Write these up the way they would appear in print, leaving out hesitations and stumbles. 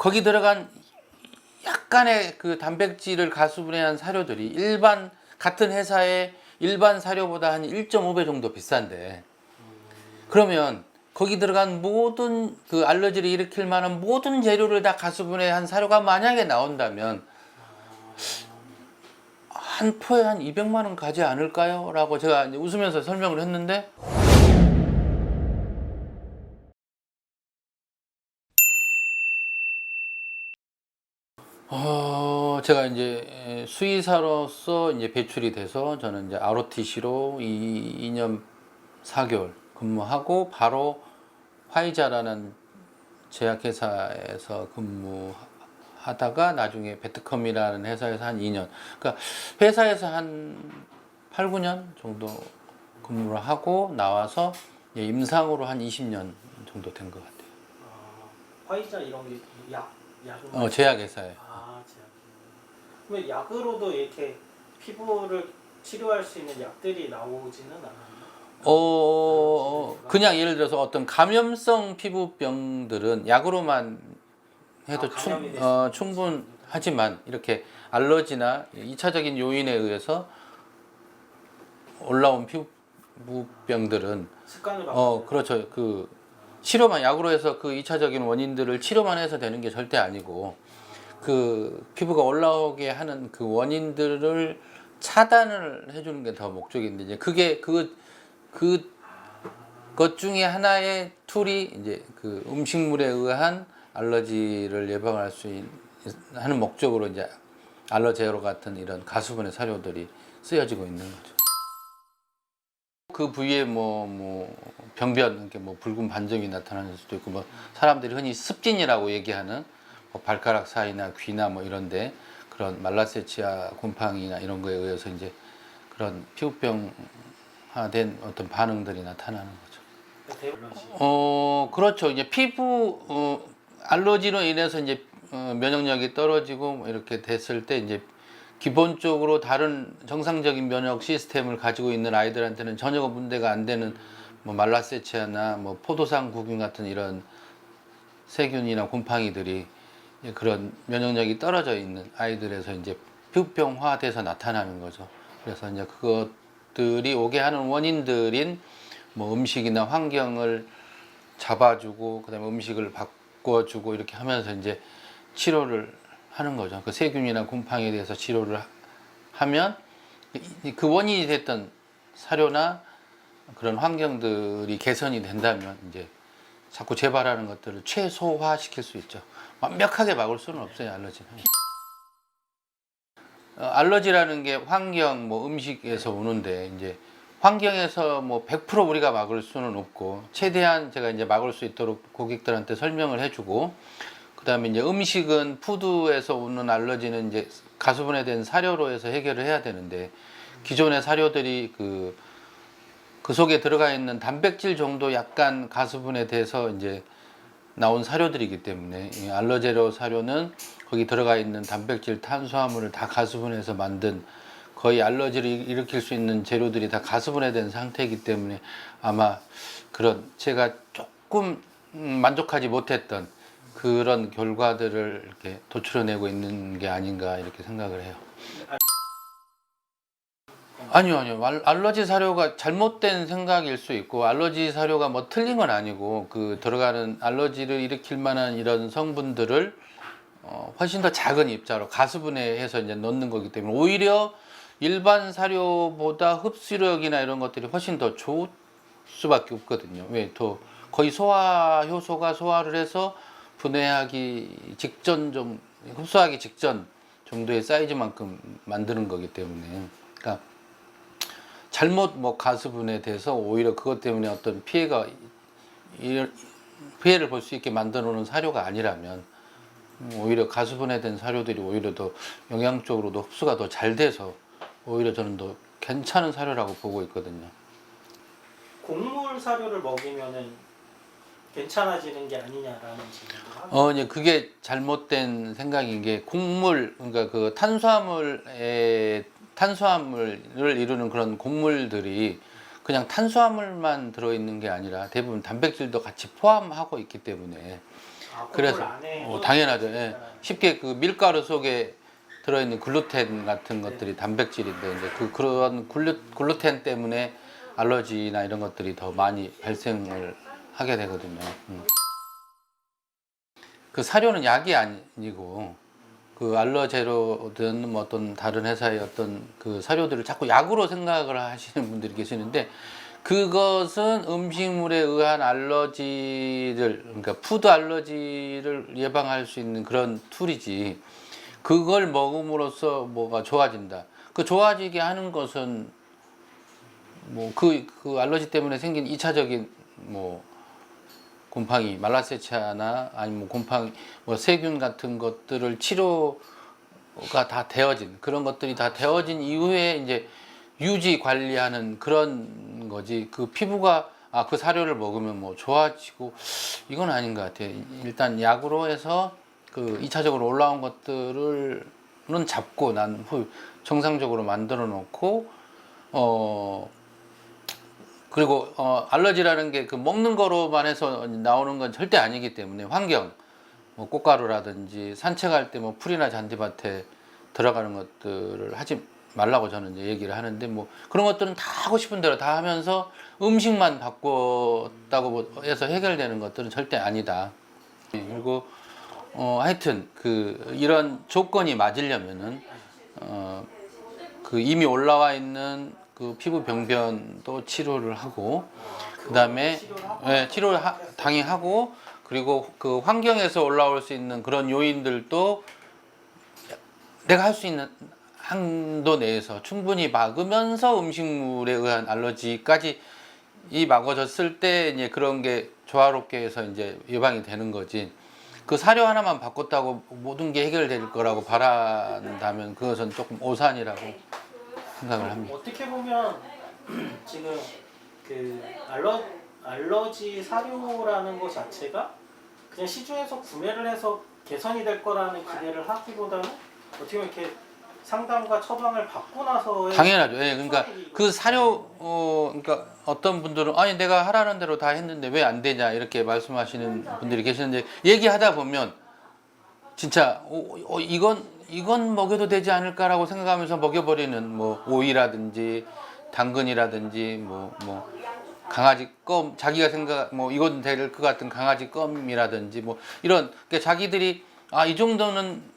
거기 들어간 약간의 그 단백질을 가수분해한 사료들이 같은 회사의 일반 사료보다 한 1.5배 정도 비싼데, 그러면 거기 들어간 모든 그 알러지를 일으킬 만한 모든 재료를 다 가수분해한 사료가 만약에 나온다면 한 포에 한 200만 원 가지 않을까요? 라고 제가 이제 웃으면서 설명을 했는데, 제가 이제 수의사로서 이제 배출이 돼서 저는 이제 ROTC로 2년 4개월 근무하고 바로 화이자라는 제약회사에서 근무하다가 나중에 베트컴이라는 회사에서 한 2년, 그러니까 회사에서 한 8, 9년 정도 근무를 하고 나와서 임상으로 한 20년 정도 된 것 같아요. 화이자 이런 게 약은 제약회사에. 제약. 그러면 약으로도 이렇게 피부를 치료할 수 있는 약들이 나오지는 않아요? 그냥 예를 들어서 어떤 감염성 피부병들은 약으로만 해도 충분하지만, 이렇게 알러지나 2차적인 요인에 의해서 올라온 피부병들은 습관을 바꾸는 그렇죠. 그 치료만 약으로 해서 그 2차적인 원인들을 치료만 해서 되는 게 절대 아니고, 그 피부가 올라오게 하는 그 원인들을 차단을 해주는 게 더 목적인데, 이제 그게 그것 중에 하나의 툴이 이제 그 음식물에 의한 알러지를 예방할 수 하는 목적으로 이제 알러제로 같은 이런 가수분해 사료들이 쓰여지고 있는 거죠. 그 부위에 뭐 병변, 이렇게 뭐 붉은 반점이 나타나는 수도 있고, 뭐 사람들이 흔히 습진이라고 얘기하는 뭐 발가락 사이나 귀나 뭐 이런데 그런 말라세치아 곰팡이나 이런 거에 의해서 이제 그런 피부병화된 어떤 반응들이 나타나는 거죠. 그렇죠. 이제 피부 알러지로 인해서 이제 면역력이 떨어지고 뭐 이렇게 됐을 때, 이제 기본적으로 다른 정상적인 면역 시스템을 가지고 있는 아이들한테는 전혀 문제가 안 되는 뭐 말라세치아나 뭐 포도상구균 같은 이런 세균이나 곰팡이들이 그런 면역력이 떨어져 있는 아이들에서 이제 피부병화돼서 나타나는 거죠. 그래서 이제 그것들이 오게 하는 원인들인 뭐 음식이나 환경을 잡아주고, 그다음에 음식을 바꿔주고 이렇게 하면서 이제 치료를 하는 거죠. 그 세균이나 곰팡이에 대해서 치료를 하면 그 원인이 됐던 사료나 그런 환경들이 개선이 된다면 이제 자꾸 재발하는 것들을 최소화시킬 수 있죠. 완벽하게 막을 수는 없어요, 알러지는. 알러지라는 게 환경, 뭐 음식에서 오는데, 이제 환경에서 뭐 100% 우리가 막을 수는 없고, 최대한 제가 이제 막을 수 있도록 고객들한테 설명을 해주고, 그다음에 이제 음식은 푸드에서 오는 알러지는 이제 가수분해된 사료로 해서 해결을 해야 되는데, 기존의 사료들이 그 속에 들어가 있는 단백질 정도 약간 가수분해돼서 이제 나온 사료들이기 때문에, 이 알러제로 사료는 거기 들어가 있는 단백질, 탄수화물을 다 가수분해해서 만든, 거의 알러지를 일으킬 수 있는 재료들이 다 가수분해된 상태이기 때문에 아마 그런 제가 조금 만족하지 못했던 그런 결과들을 이렇게 도출해내고 있는 게 아닌가 이렇게 생각을 해요. 아니요. 알러지 사료가 잘못된 생각일 수 있고, 알러지 사료가 뭐 틀린 건 아니고, 그 들어가는 알러지를 일으킬 만한 이런 성분들을 훨씬 더 작은 입자로 가수분해해서 이제 넣는 거기 때문에, 오히려 일반 사료보다 흡수력이나 이런 것들이 훨씬 더 좋을 수밖에 없거든요. 왜? 더 거의 소화 효소가 소화를 해서 분해하기 직전 좀, 흡수하기 직전 정도의 사이즈만큼 만드는 거기 때문에, 그러니까 잘못 뭐 가수분해 돼서 오히려 그것 때문에 어떤 피해를 볼 수 있게 만들어 놓은 사료가 아니라면, 오히려 가수분해된 사료들이 오히려 더 영양적으로도 흡수가 더 잘 돼서 오히려 저는 더 괜찮은 사료라고 보고 있거든요. 곡물 사료를 먹이면은 괜찮아지는 게 아니냐라는 질문도 하고. 이제 그게 잘못된 생각인 게, 곡물, 그러니까 그 탄수화물을 이루는 그런 곡물들이 그냥 탄수화물만 들어있는 게 아니라 대부분 단백질도 같이 포함하고 있기 때문에, 그래서 그걸 안에 당연하죠. 예. 쉽게 그 밀가루 속에 들어있는 글루텐 같은 것들이 단백질인데 이제 그런 글루텐 때문에 알러지나 이런 것들이 더 많이 발생을 하게 되거든요. 그 사료는 약이 아니고 그 알러제로든 뭐 어떤 다른 회사의 어떤 그 사료들을 자꾸 약으로 생각을 하시는 분들이 계시는데 그것은 음식물에 의한 알러지를 그러니까 푸드 알러지를 예방할 수 있는 그런 툴이지 그걸 먹음으로써 뭐가 좋아진다. 그 좋아지게 하는 것은 뭐 그 알러지 때문에 생긴 2차적인 뭐 곰팡이, 말라세치아나 아니면 뭐 곰팡이, 뭐 세균 같은 것들을 치료가 다 되어진 그런 것들이 다 되어진 이후에 이제 유지 관리하는 그런 거지. 그 피부가 그 사료를 먹으면 뭐 좋아지고 이건 아닌 것 같아요. 일단 약으로 해서 그 2차적으로 올라온 것들을는 잡고 난 후 정상적으로 만들어 놓고 그리고 알러지라는 게 그 먹는 거로만 해서 나오는 건 절대 아니기 때문에 환경, 뭐 꽃가루라든지 산책할 때 뭐 풀이나 잔디밭에 들어가는 것들을 하지 말라고 저는 이제 얘기를 하는데 뭐 그런 것들은 다 하고 싶은 대로 다 하면서 음식만 바꿨다고 해서 해결되는 것들은 절대 아니다. 그리고 하여튼 그 이런 조건이 맞으려면은 그 이미 올라와 있는 그 피부 병변도 치료를 하고 그다음에 치료를 당연히 하고 그리고 그 환경에서 올라올 수 있는 그런 요인들도 내가 할 수 있는 한도 내에서 충분히 막으면서 음식물에 의한 알러지까지 막아졌을 때 이제 그런 게 조화롭게 해서 이제 예방이 되는 거지. 그 사료 하나만 바꿨다고 모든 게 해결될 거라고 바란다면 그것은 조금 오산이라고 생각을 합니다. 어떻게 보면 지금 그 알러지 사료라는 것 자체가 그냥 시중에서 구매를 해서 개선이 될 거라는 기대를 하기보다는 어떻게 보면 이렇게 상담과 처방을 받고 나서 당연하죠. 예, 그러니까 그 사료 그러니까 어떤 분들은 아니 내가 하라는 대로 다 했는데 왜 안 되냐 이렇게 말씀하시는 분들이 계시는데 얘기하다 보면 진짜 이건 먹여도 되지 않을까라고 생각하면서 먹여버리는 뭐 오이라든지 당근이라든지 뭐 강아지 껌 자기가 생각 뭐 이건 될 것 같은 강아지 껌이라든지 뭐 이런 그러니까 자기들이 이 정도는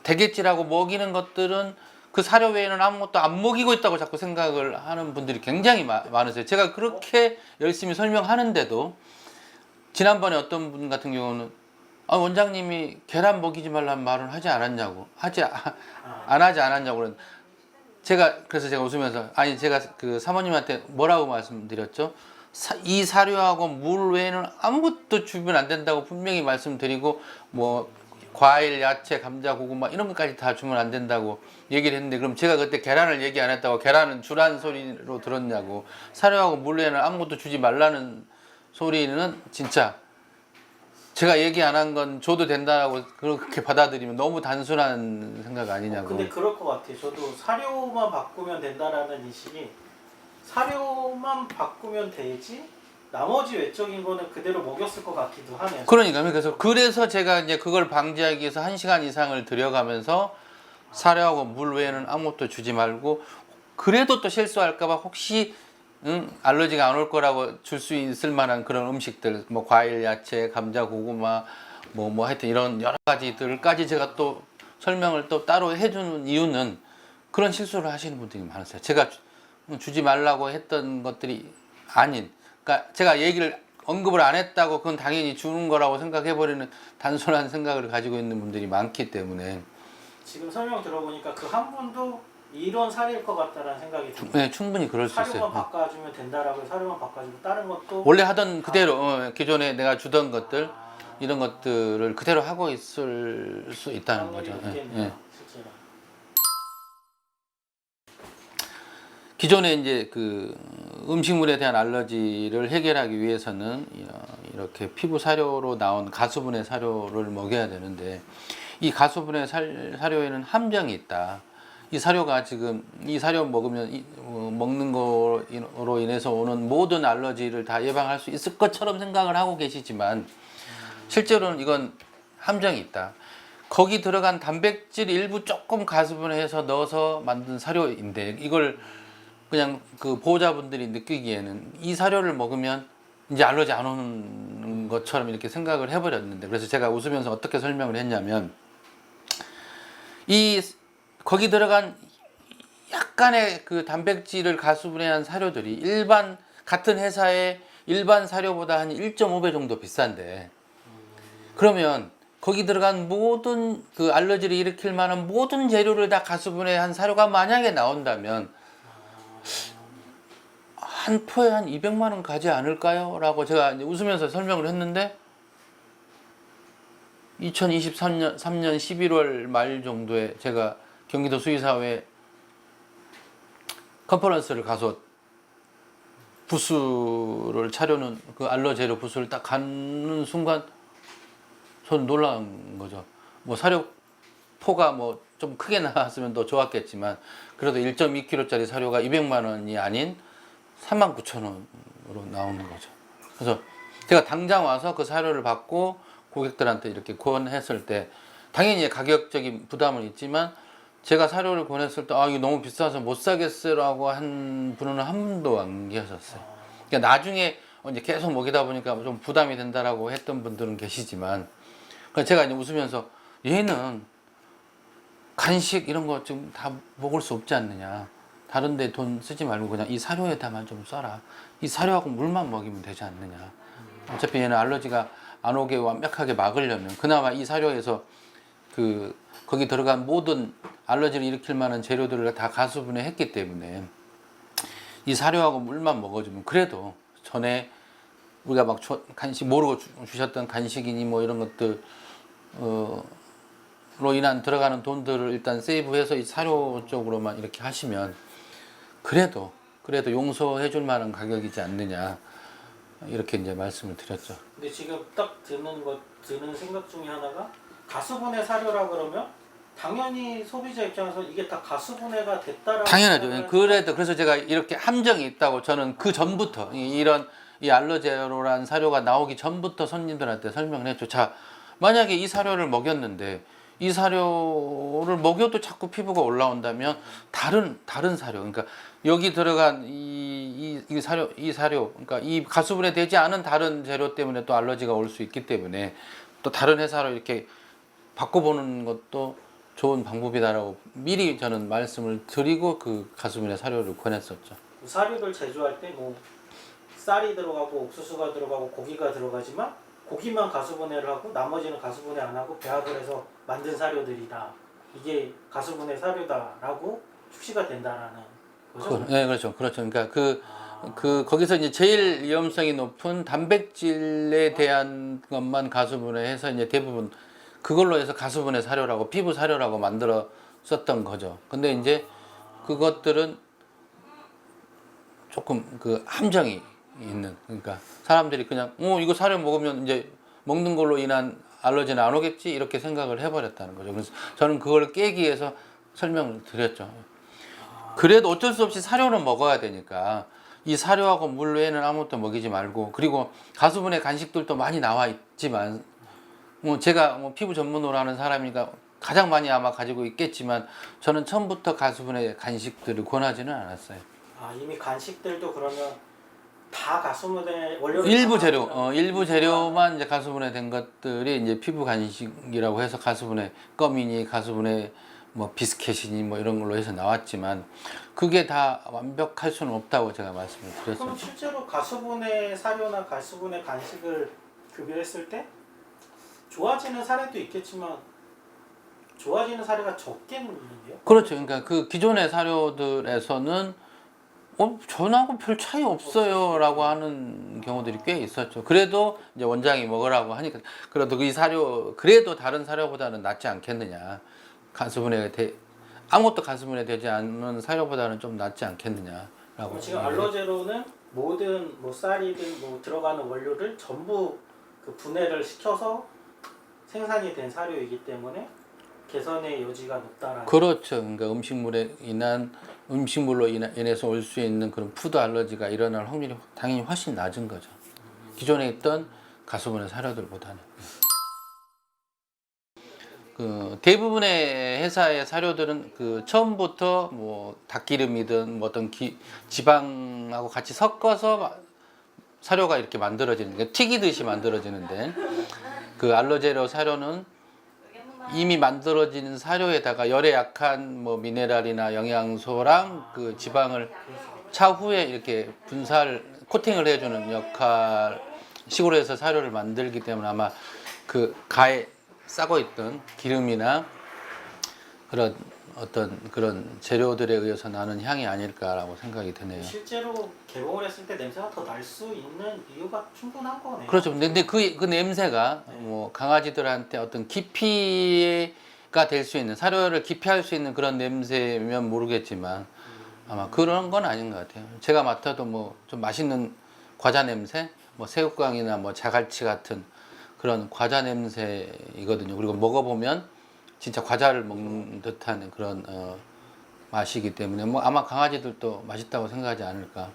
되겠지라고 먹이는 것들은 그 사료 외에는 아무것도 안 먹이고 있다고 자꾸 생각을 하는 분들이 굉장히 많으세요. 제가 그렇게 열심히 설명하는데도 지난번에 어떤 분 같은 경우는 원장님이 계란 먹이지 말라는 말은 하지 않았냐고 안 하지 않았냐고 그런 그래서 제가 웃으면서 제가 그 사모님한테 뭐라고 말씀드렸죠? 이 사료하고 물 외에는 아무것도 주면 안 된다고 분명히 말씀드리고 뭐 과일, 야채, 감자, 고구마 이런 것까지 다 주면 안 된다고 얘기를 했는데 그럼 제가 그때 계란을 얘기 안 했다고 계란은 주란 소리로 들었냐고 사료하고 물 외에는 아무것도 주지 말라는 소리는 진짜 제가 얘기 안 한 건 줘도 된다고 그렇게 받아들이면 너무 단순한 생각 아니냐고. 근데 그럴 것 같아요. 저도 사료만 바꾸면 된다라는 인식이 사료만 바꾸면 되지 나머지 외적인 거는 그대로 먹였을 것 같기도 하네요. 그러니까 그래서 제가 이제 그걸 방지하기 위해서 1시간 이상을 들여가면서 사료하고 물 외에는 아무것도 주지 말고 그래도 또 실수할까봐 혹시 알러지가 안 올 거라고 줄 수 있을 만한 그런 음식들 뭐 과일, 야채, 감자, 고구마 뭐 하여튼 이런 여러 가지들까지 제가 또 설명을 또 따로 해주는 이유는 그런 실수를 하시는 분들이 많으세요. 제가 주지 말라고 했던 것들이 아닌 그러니까 제가 얘기를 언급을 안 했다고 그건 당연히 주는 거라고 생각해버리는 단순한 생각을 가지고 있는 분들이 많기 때문에 지금 설명 들어보니까 그 한 분도 이런 사례일 것 같다라는 생각이 듭니다. 네, 충분히 그럴 수 있어요. 사료만 바꿔주면 된다라고 사료만 바꿔주고 다른 것도 원래 하던 그대로 기존에 내가 주던 것들 이런 것들을 그대로 하고 있을 수 있다는 거죠. 예. 기존에 이제 그 음식물에 대한 알러지를 해결하기 위해서는 이렇게 피부 사료로 나온 가수분해 사료를 먹여야 되는데 이 가수분해 사료에는 함정이 있다. 이 사료가 지금 이 사료 먹으면 먹는 거로 인해서 오는 모든 알러지를 다 예방할 수 있을 것처럼 생각을 하고 계시지만 실제로는 이건 함정이 있다. 거기 들어간 단백질 일부 조금 가수분해해서 넣어서 만든 사료인데 이걸 그냥 그 보호자분들이 느끼기에는 이 사료를 먹으면 이제 알러지 안 오는 것처럼 이렇게 생각을 해버렸는데, 그래서 제가 웃으면서 어떻게 설명을 했냐면, 이 거기 들어간 약간의 그 단백질을 가수분해한 사료들이 일반 같은 회사의 일반 사료보다 한 1.5배 정도 비싼데, 그러면 거기 들어간 모든 그 알러지를 일으킬 만한 모든 재료를 다 가수분해한 사료가 만약에 나온다면 한 포에 한 200만 원 가지 않을까요? 라고 제가 이제 웃으면서 설명을 했는데, 2023년 11월 말 정도에 제가 경기도 수의사회 컨퍼런스를 가서 부스를 차려놓은 그 알러제로 부스를 딱 가는 순간 저는 놀란 거죠. 뭐 사료포가 뭐 좀 크게 나왔으면 더 좋았겠지만 그래도 1.2kg짜리 사료가 200만 원이 아닌 39,000원으로 나오는 거죠. 그래서 제가 당장 와서 그 사료를 받고 고객들한테 이렇게 권했을 때 당연히 가격적인 부담은 있지만, 제가 사료를 권했을 때 이거 너무 비싸서 못 사겠어라고 한 분은 한 분도 안 계셨어요. 그러니까 나중에 이제 계속 먹이다 보니까 좀 부담이 된다라고 했던 분들은 계시지만, 그러니까 제가 이제 웃으면서 얘는 간식 이런 거 지금 다 먹을 수 없지 않느냐, 다른 데 돈 쓰지 말고 그냥 이 사료에다만 좀 써라, 이 사료하고 물만 먹이면 되지 않느냐, 어차피 얘는 알러지가 안 오게 완벽하게 막으려면 그나마 이 사료에서 그 거기 들어간 모든 알러지를 일으킬 만한 재료들을 다 가수분해 했기 때문에 이 사료하고 물만 먹어주면 그래도 전에 우리가 막 간식 모르고 주셨던 간식이니 뭐 이런 것들 로 인한 들어가는 돈들을 일단 세이브해서 이 사료 쪽으로만 이렇게 하시면 그래도 용서해 줄 만한 가격이지 않느냐, 이렇게 이제 말씀을 드렸죠. 근데 지금 딱 드는 생각 중에 하나가, 가수분해 사료라 그러면 당연히 소비자 입장에서 이게 다 가수분해가 됐다라고 당연하죠. 그래서 제가 이렇게 함정이 있다고 저는 그 전부터 이런 이 알러제로란 사료가 나오기 전부터 손님들한테 설명을 했죠. 자, 만약에 이 사료를 먹였는데 이 사료를 먹여도 자꾸 피부가 올라온다면 다른 사료, 그러니까 여기 들어간 이 사료, 그러니까 이 가수분해 되지 않은 다른 재료 때문에 또 알러지가 올 수 있기 때문에 또 다른 회사로 이렇게 바꿔보는 것도 좋은 방법이다라고 미리 저는 말씀을 드리고 그 가수분해 사료를 권했었죠. 사료들 제조할 때 뭐 쌀이 들어가고 옥수수가 들어가고 고기가 들어가지만 고기만 가수분해를 하고 나머지는 가수분해 안 하고 배합을 해서 만든 사료들이다, 이게 가수분해 사료다라고 출시가 된다라는 거죠? 네, 그렇죠. 그러니까 거기서 이제 제일 위험성이 높은 단백질에 대한 것만 가수분해해서 이제 대부분 그걸로 해서 가수분해 사료라고, 피부 사료라고 만들어 썼던 거죠. 근데 이제 그것들은 조금 그 함정이 있는, 그러니까 사람들이 그냥 이거 사료 먹으면 이제 먹는 걸로 인한 알러지는 안 오겠지 이렇게 생각을 해버렸다는 거죠. 그래서 저는 그걸 깨기 위해서 설명을 드렸죠. 그래도 어쩔 수 없이 사료는 먹어야 되니까 이 사료하고 물 외에는 아무것도 먹이지 말고, 그리고 가수분해 간식들도 많이 나와 있지만 제가 피부 전문으로 하는 사람이니까 가장 많이 아마 가지고 있겠지만 저는 처음부터 가수분해 간식들을 권하지는 않았어요. 이미 간식들도 그러면 다 가수분해 원료 일부 재료만 이제 가수분해 된 것들이 이제 피부 간식이라고 해서 가수분해 껌이니 가수분해 뭐 비스켓이니 뭐 이런 걸로 해서 나왔지만 그게 다 완벽할 수는 없다고 제가 말씀을 드렸습니다. 그럼 실제로 가수분해 사료나 가수분해 간식을 급여했을 때 좋아지는 사례도 있겠지만 좋아지는 사례가 적겠는데요? 그렇죠. 그러니까 그 기존의 사료들에서는 전하고 별 차이 없어요라고 하는 경우들이 꽤 있었죠. 그래도 이제 원장이 먹으라고 하니까 그래도 이 사료 그래도 다른 사료보다는 낫지 않겠느냐, 아무것도 가수분해 되지 않는 사료보다는 좀 낫지 않겠느냐라고. 지금 알러제로는 모든 뭐 쌀이든 뭐 들어가는 원료를 전부 그 분해를 시켜서 생산이 된 사료이기 때문에 개선의 여지가 높다라는. 그렇죠. 그러니까 음식물로 인해서 올 수 있는 그런 푸드 알러지가 일어날 확률이 당연히 훨씬 낮은 거죠. 기존에 있던 가수분해 사료들보다는. 그 대부분의 회사의 사료들은 그 처음부터 뭐 닭기름이든 뭐 어떤 지방하고 같이 섞어서 사료가 이렇게 만들어지는 게 튀기듯이 만들어지는데 그 알로제로 사료는 이미 만들어진 사료에다가 열에 약한 뭐 미네랄이나 영양소랑 그 지방을 차후에 이렇게 코팅을 해주는 식으로 해서 사료를 만들기 때문에 아마 그 가에 싸고 있던 기름이나 그런 어떤 그런 재료들에 의해서 나는 향이 아닐까라고 생각이 드네요. 실제로 개봉을 했을 때 냄새가 더 날 수 있는 이유가 충분한 거네요. 그렇죠. 근데 그 냄새가 뭐 강아지들한테 어떤 기피가 될 수 있는 사료를 기피할 수 있는 그런 냄새면 모르겠지만 아마 그런 건 아닌 것 같아요. 제가 맡아도 뭐 좀 맛있는 과자 냄새, 뭐 새우깡이나 뭐 자갈치 같은 그런 과자 냄새이거든요. 그리고 먹어보면 진짜 과자를 먹는 듯한 그런 맛이기 때문에 뭐 아마 강아지들도 맛있다고 생각하지 않을까.